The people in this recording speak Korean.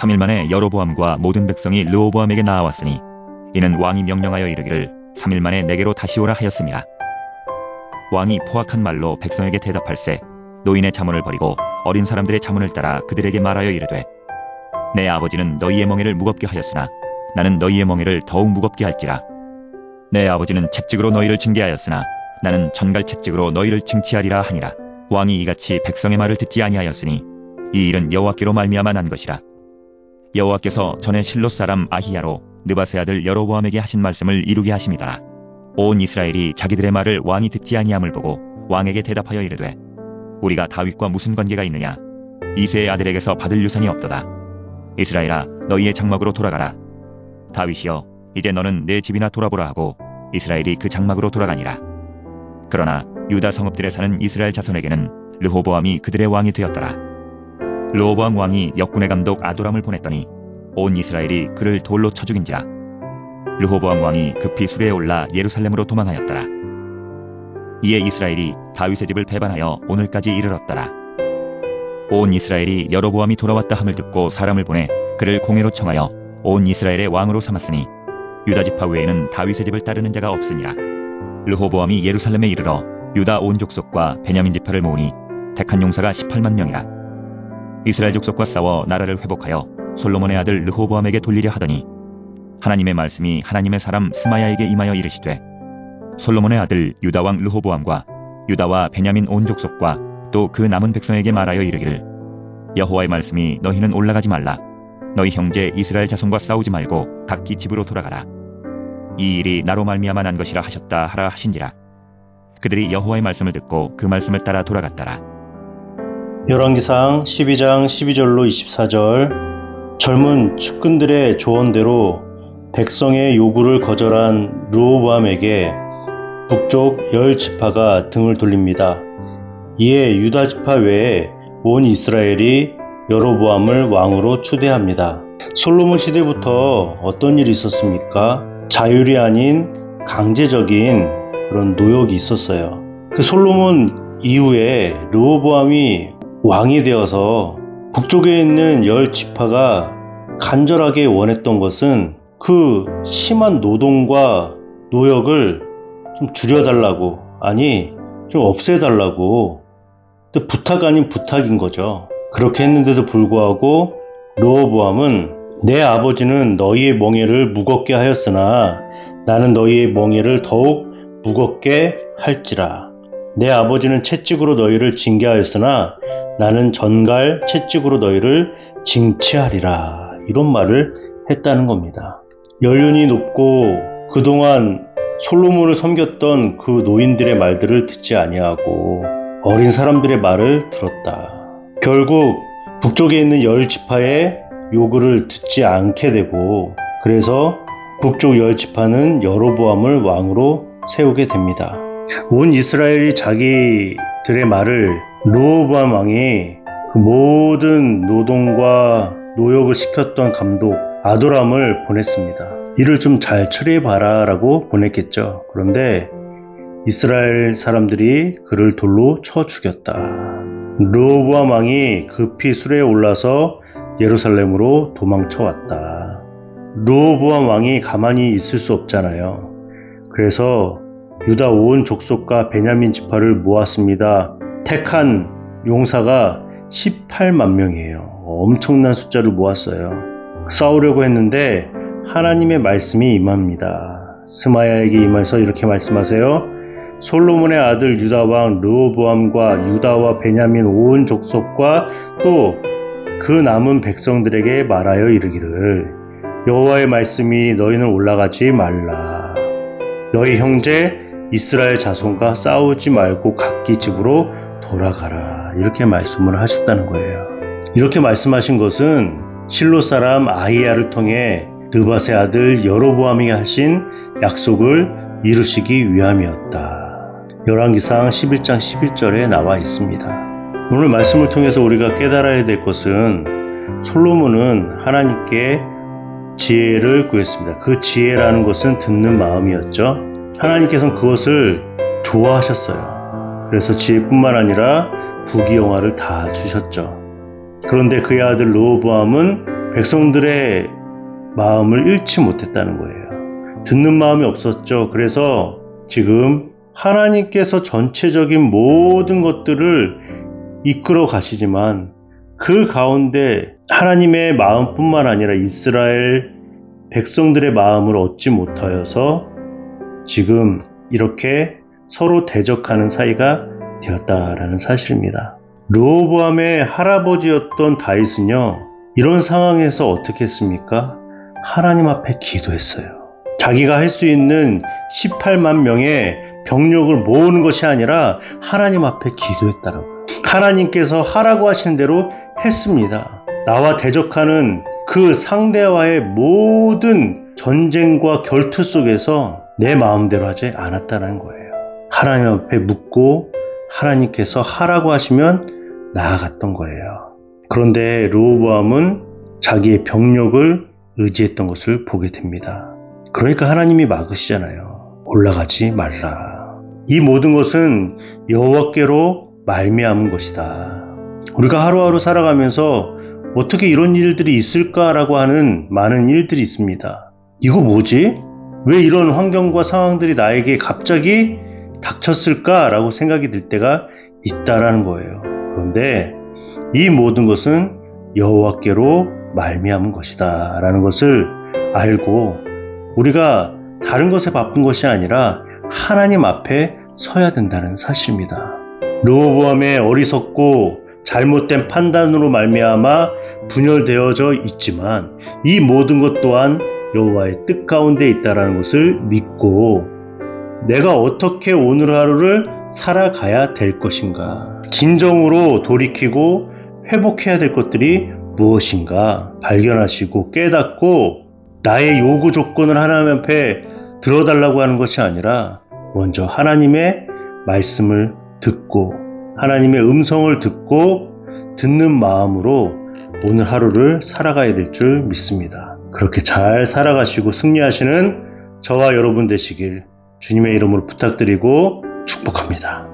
3일 만에 여로보암과 모든 백성이 르호보암에게 나아왔으니 이는 왕이 명령하여 이르기를 3일 만에 내게로 다시 오라 하였습니다. 왕이 포악한 말로 백성에게 대답할세 노인의 자문을 버리고 어린 사람들의 자문을 따라 그들에게 말하여 이르되 내 아버지는 너희의 멍에를 무겁게 하였으나 나는 너희의 멍에를 더욱 무겁게 할지라. 내 아버지는 채찍으로 너희를 징계하였으나 나는 전갈 채찍으로 너희를 징치하리라 하니라. 왕이 이같이 백성의 말을 듣지 아니하였으니 이 일은 여호와께로 말미암아 난 것이라. 여호와께서 전에 실로 사람 아히야로 느밧의 아들 여로보암에게 하신 말씀을 이루게 하심이더라. 온 이스라엘이 자기들의 말을 왕이 듣지 아니함을 보고 왕에게 대답하여 이르되 우리가 다윗과 무슨 관계가 있느냐. 이새의 아들에게서 받을 유산이 없도다. 이스라엘아 너희의 장막으로 돌아가라. 다윗이여 이제 너는 내 집이나 돌아보라 하고 이스라엘이 그 장막으로 돌아가니라. 그러나 유다 성읍들에 사는 이스라엘 자손에게는 르호보암이 그들의 왕이 되었더라. 르호보암 왕이 역군의 감독 아도람을 보냈더니 온 이스라엘이 그를 돌로 쳐 죽인지라. 르호보암 왕이 급히 수레에 올라 예루살렘으로 도망하였더라. 이에 이스라엘이 다윗의 집을 배반하여 오늘까지 이르렀더라. 온 이스라엘이 여로보암이 돌아왔다 함을 듣고 사람을 보내 그를 공회로 청하여 온 이스라엘의 왕으로 삼았으니 유다 지파 외에는 다윗의 집을 따르는 자가 없으니라. 르호보암이 예루살렘에 이르러 유다 온 족속과 베냐민 지파를 모으니 택한 용사가 18만 명이라. 이스라엘 족속과 싸워 나라를 회복하여 솔로몬의 아들 르호보암에게 돌리려 하더니 하나님의 말씀이 하나님의 사람 스마야에게 임하여 이르시되 솔로몬의 아들 유다 왕 르호보암과 유다와 베냐민 온 족속과 또 그 남은 백성에게 말하여 이르기를 여호와의 말씀이 너희는 올라가지 말라. 너희 형제 이스라엘 자손과 싸우지 말고 각기 집으로 돌아가라. 이 일이 나로 말미암아 난 것이라 하셨다 하라 하신지라. 그들이 여호와의 말씀을 듣고 그 말씀을 따라 돌아갔더라. 열왕기상 12장 12절로 24절. 젊은 측근들의 조언대로 백성의 요구를 거절한 르호보암에게 북쪽 10지파가 등을 돌립니다. 이에 유다 지파 외에 온 이스라엘이 여로보암을 왕으로 추대합니다. 솔로몬 시대부터 어떤 일이 있었습니까? 자율이 아닌 강제적인 그런 노역이 있었어요. 그 솔로몬 이후에 르호보암이 왕이 되어서 북쪽에 있는 10지파가 간절하게 원했던 것은 그 심한 노동과 노역을 좀 줄여달라고, 아니 좀 없애달라고, 부탁 아닌 부탁인 거죠. 그렇게 했는데도 불구하고 르호보암은 내 아버지는 너희의 멍에를 무겁게 하였으나 나는 너희의 멍에를 더욱 무겁게 할지라. 내 아버지는 채찍으로 너희를 징계하였으나 나는 전갈 채찍으로 너희를 징치하리라. 이런 말을 했다는 겁니다. 연륜이 높고 그동안 솔로몬을 섬겼던 그 노인들의 말들을 듣지 아니하고 어린 사람들의 말을 들었다. 결국 북쪽에 있는 10지파의 요구를 듣지 않게 되고 그래서 북쪽 10지파는 여로보암을 왕으로 세우게 됩니다. 온 이스라엘이 자기들의 말을 르호보암 왕이 그 모든 노동과 노역을 시켰던 감독 아도람을 보냈습니다. 이를 좀 잘 처리해봐라 라고 보냈겠죠. 그런데 이스라엘 사람들이 그를 돌로 쳐 죽였다. 르호보암 왕이 급히 수레에 올라서 예루살렘으로 도망쳐 왔다. 르호보암 왕이 가만히 있을 수 없잖아요. 그래서 유다 온 족속과 베냐민 지파를 모았습니다. 택한 용사가 18만 명이에요. 엄청난 숫자를 모았어요. 싸우려고 했는데 하나님의 말씀이 임합니다. 스마야에게 임해서 이렇게 말씀하세요. 솔로몬의 아들 유다 왕 르호보암과 유다와 베냐민 온 족속과 또 그 남은 백성들에게 말하여 이르기를 여호와의 말씀이 너희는 올라가지 말라. 너희 형제 이스라엘 자손과 싸우지 말고 각기 집으로 돌아가라. 이렇게 말씀을 하셨다는 거예요. 이렇게 말씀하신 것은 실로 사람 아히야를 통해 느밧의 아들 여로보암에게 하신 약속을 이루시기 위함이었다. 열왕기상 11장 11절에 나와 있습니다. 오늘 말씀을 통해서 우리가 깨달아야 될 것은 솔로몬은 하나님께 지혜를 구했습니다. 그 지혜라는 것은 듣는 마음이었죠. 하나님께서는 그것을 좋아하셨어요. 그래서 지혜뿐만 아니라 부귀영화를 다 주셨죠. 그런데 그의 아들 르호보암은 백성들의 마음을 잃지 못했다는 거예요. 듣는 마음이 없었죠. 그래서 지금 하나님께서 전체적인 모든 것들을 이끌어 가시지만 그 가운데 하나님의 마음뿐만 아니라 이스라엘 백성들의 마음을 얻지 못하여서 지금 이렇게 서로 대적하는 사이가 되었다라는 사실입니다. 르호보암의 할아버지였던 다윗은요, 이런 상황에서 어떻게 했습니까? 하나님 앞에 기도했어요. 자기가 할 수 있는 18만 명의 병력을 모으는 것이 아니라 하나님 앞에 기도했다라고. 하나님께서 하라고 하시는 대로 했습니다. 나와 대적하는 그 상대와의 모든 전쟁과 결투 속에서 내 마음대로 하지 않았다는 거예요. 하나님 앞에 묻고 하나님께서 하라고 하시면 나아갔던 거예요. 그런데 르호보암은 자기의 병력을 의지했던 것을 보게 됩니다. 그러니까 하나님이 막으시잖아요. 올라가지 말라. 이 모든 것은 여호와께로 말미암은 것이다. 우리가 하루하루 살아가면서 어떻게 이런 일들이 있을까라고 하는 많은 일들이 있습니다. 이거 뭐지? 왜 이런 환경과 상황들이 나에게 갑자기 닥쳤을까라고 생각이 들 때가 있다라는 거예요. 그런데 이 모든 것은 여호와께로 말미암은 것이다 라는 것을 알고 우리가 다른 것에 바쁜 것이 아니라 하나님 앞에 서야 된다는 사실입니다. 르호보암의 어리석고 잘못된 판단으로 말미암아 분열되어져 있지만 이 모든 것 또한 여호와의 뜻 가운데 있다라는 것을 믿고 내가 어떻게 오늘 하루를 살아가야 될 것인가, 진정으로 돌이키고 회복해야 될 것들이 무엇인가 발견하시고 깨닫고 나의 요구 조건을 하나님 앞에 들어달라고 하는 것이 아니라 먼저 하나님의 말씀을 듣고 하나님의 음성을 듣고 듣는 마음으로 오늘 하루를 살아가야 될 줄 믿습니다. 그렇게 잘 살아가시고 승리하시는 저와 여러분 되시길 주님의 이름으로 부탁드리고 축복합니다.